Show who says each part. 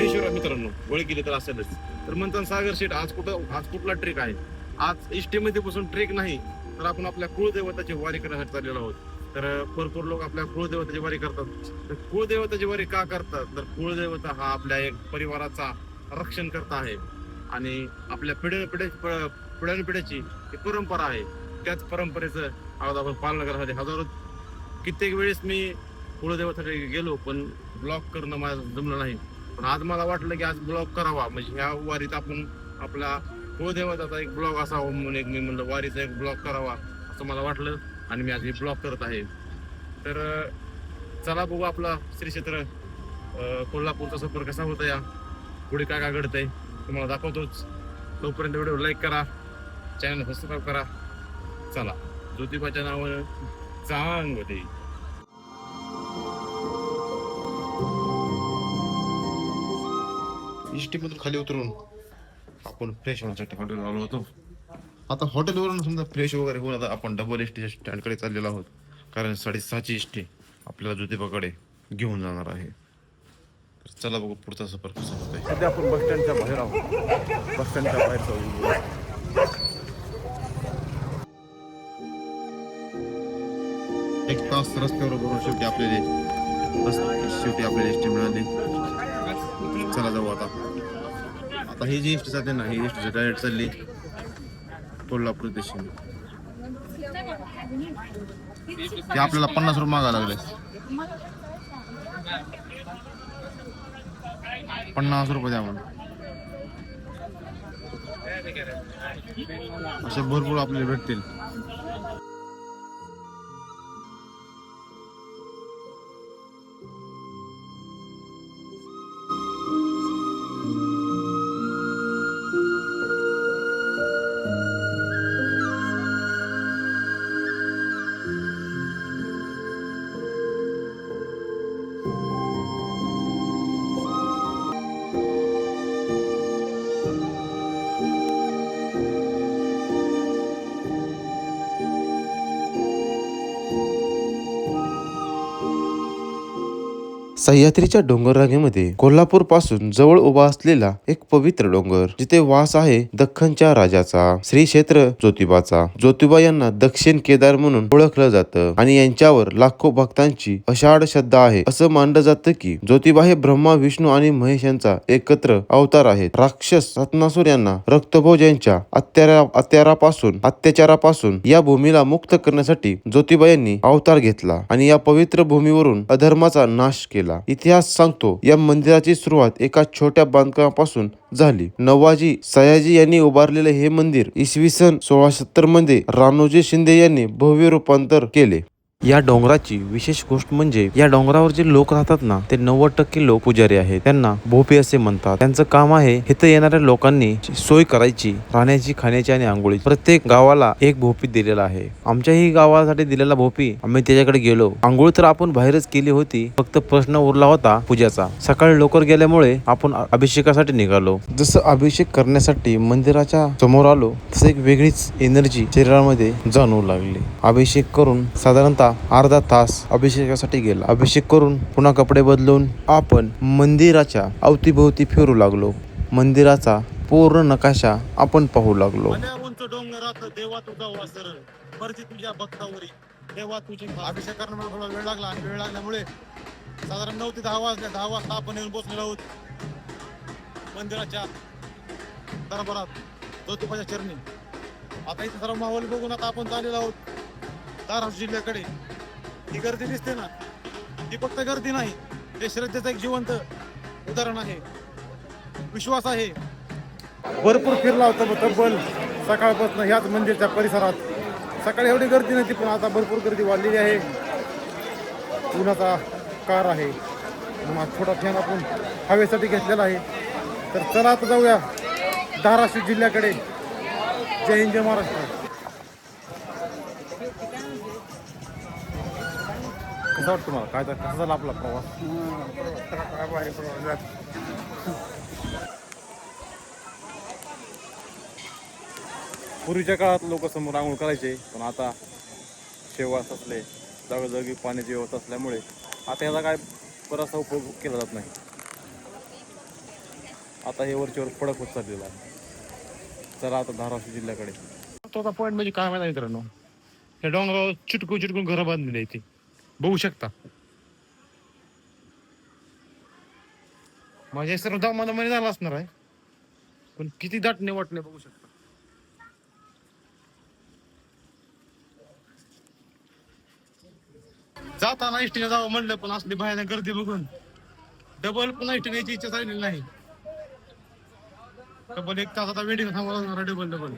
Speaker 1: जय शिवराय मित्रांनो, ओळख केली तर असेलच. तर म्हणतात सागर शेठ आज कुठला ट्रेक आहे? आज इष्टेमध्ये बसून ट्रेक नाही, तर आपण आपल्या कुळदेवताची वारी करण्यासाठी चाललेलो आहोत. तर भरपूर लोक आपल्या कुळदेवताची वारी करतात. तर कुळदेवताची वारी का करतात? तर कुळदेवता हा आपल्या एक परिवाराचा रक्षण करता आहे आणि आपल्या पिढ्यानपिढ्याची ही परंपरा आहे. त्याच परंपरेचं आज आपण पालन करण्यासाठी हजारो कित्येक वेळेस मी कुळदेवतासाठी गेलो, पण ब्लॉग करणं माझं जमलं नाही. पण आज मला वाटलं की आज ब्लॉग करावा, म्हणजे ह्या वारीत आपण आपला कुळदेवताचा एक ब्लॉग असावा म्हणून मी म्हणलं वारीचा एक ब्लॉग करावा असं मला वाटलं आणि मी आज हे ब्लॉग करत आहे. तर चला बघू आपला श्री क्षेत्र कोल्हापूरचा सफर कसा होता, या पुढे काय काय घडतंय तुम्हाला दाखवतोच. तोपर्यंत व्हिडिओ लाईक करा, चॅनल सबस्क्राईब करा. चला ज्योतिबाच्या नावानं चांगलं. इष्टीमधून खाली उतरून आपण फ्रेश होण्यासाठी हॉटेलवर आलो होतो. आता हॉटेलवरून समजा फ्रेश वगैरे होऊन आता आपण डबल एसटीच्या स्टँडकडे चाललेलो आहोत, कारण 6:30ची एसटी आपल्याला ज्योतिबाकडे घेऊन जाणार आहे. तर चला बघू पुढचा सफर कसा होतोय. सध्या आपण बस स्टँडच्या बाहेर आहोत. बस स्टँडच्या बाहेर जाऊ. एक तास रस्त्यावर बरोबर शेवटी आपल्याला एसटी मिळाली. चला जाऊ आता ही जी एसटी जाते ना, ही एसटी डायरेक्ट चालली कोल्हापूर दिशेने. ते आपल्याला 50 रुपये मागायला लागले. 50 रुपये द्या म्हणून. असे भरपूर आपल्याला भेटतील.
Speaker 2: सह्याद्रीच्या डोंगररांगेमध्ये कोल्हापूर पासून जवळ उभा असलेला एक पवित्र डोंगर, जिथे वास आहे दख्खनच्या राजाचा, श्री क्षेत्र ज्योतिबाचा. ज्योतिबा यांना दक्षिण केदार म्हणून ओळखलं जातं आणि यांच्यावर लाखो भक्तांची अषाढ श्रद्धा आहे. असं मानलं जातं की ज्योतिबा हे ब्रह्मा, विष्णू आणि महेश यांचा एकत्र अवतार आहेत. राक्षस रत्नासुर यांना रक्तभोज यांच्या अत्याचारापासून या भूमीला मुक्त करण्यासाठी ज्योतिबा यांनी अवतार घेतला आणि या पवित्र भूमीवरून अधर्माचा नाश केला. इतिहास सांगतो या मंदिराची सुरुवात एका छोट्या बांधकामापासून झाली. नवाजी सयाजी यांनी उभारलेले हे मंदिर इसवी सन 1670 मध्ये राणोजी शिंदे यांनी भव्य रूपांतर केले. या डोंगराची विशेष गोष्ट म्हणजे या डोंगरावर जे लोक राहतात ना, ते 90% लोक पुजारी आहेत. त्यांना भोपे असे म्हणतात. त्यांचं काम आहे इथे येणाऱ्या लोकांनी सोय करायची, राहण्याची, खाण्याची आणि आंघोळीची. प्रत्येक गावाला एक भोपी दिलेला आहे. आमच्याही गावासाठी दिलेला भोपी आम्ही त्याच्याकडे गेलो. आंघोळ तर आपण बाहेरच केली होती, फक्त प्रश्न उरला होता पूजाचा. सकाळी लवकर गेल्यामुळे आपण अभिषेकासाठी निघालो. जसं अभिषेक करण्यासाठी मंदिराच्या समोर आलो, तसं एक वेगळीच एनर्जी शरीरामध्ये जाणवू लागली. अभिषेक करून साधारणतः अर्धा तास अभिषेकासाठी गेला. अभिषेक करून पुन्हा कपडे बदलून आपण मंदिराच्या अवतीभोवती फिरू लागलो. मंदिराचा पूर्ण नकाशा आपण पाहू लागलो.
Speaker 1: उंच डोंगरात देवा तुझा वासर परती तुझ्या भक्तावरी देवा तुझी. अभिषेक करण्याला थोडा वेळ लागला आणि वेळ लागल्यामुळे साधारण 9 ते 10 वाजले. 10 वाजता आपण येऊन पोहोचलेलो आहोत मंदिराच्या दरबारात ज्योतिबाच्या चरणी. आता इथे सर्व माहोल बघून आता आपण चाललेलो आहोत धाराशिव जिल्ह्याकडे. ही गर्दी दिसते ना, ही फक्त गर्दी नाही, ते श्रद्धेचं एक जिवंत उदाहरण आहे, विश्वास आहे. भरपूर फिरला होता तब्बल सकाळपासून ह्याच मंदिरच्या परिसरात. सकाळी एवढी गर्दी नव्हती, पण आता भरपूर गर्दी वाढलेली आहे. उन्हाचा कार आहे, छोटा फॅन आपण हवेसाठी घेतलेला आहे. तर चला आता जाऊया धाराशिव जिल्ह्याकडे. जय हिंद, जय महाराष्ट्र. कसं वाटतं तुम्हाला? कसा झाला आपला प्रवास? पूर्वीच्या काळात लोक समोर आंघोळ करायचे, पण आता शेवास असले, जागोजागी पाण्याची व्यवस्था असल्यामुळे आता याचा काय बराचसा उपयोग केला जात नाही. आता हे वरच्यावर कडक होत चाललेलं आहे. चला आता धाराशिव जिल्ह्याकडे. तो पॉईंट म्हणजे काय माहिती मित्रांनो, हे डोंगरावर चिटकून घरं बांधलेली आहे ती बघू शकता. माझ्या सर्व दामाला मध्ये झाला असणार आहे, पण किती दाटणे वाटणे बघू शकता. जाताना इष्टीने जावं म्हणलं, पण असली भयानक गर्दी बघून डबल पुन्हा इष्टीने यायची इच्छा झालेली नाही. डबल 1 तास आता वेटिंग थांबावं लागणार डबल.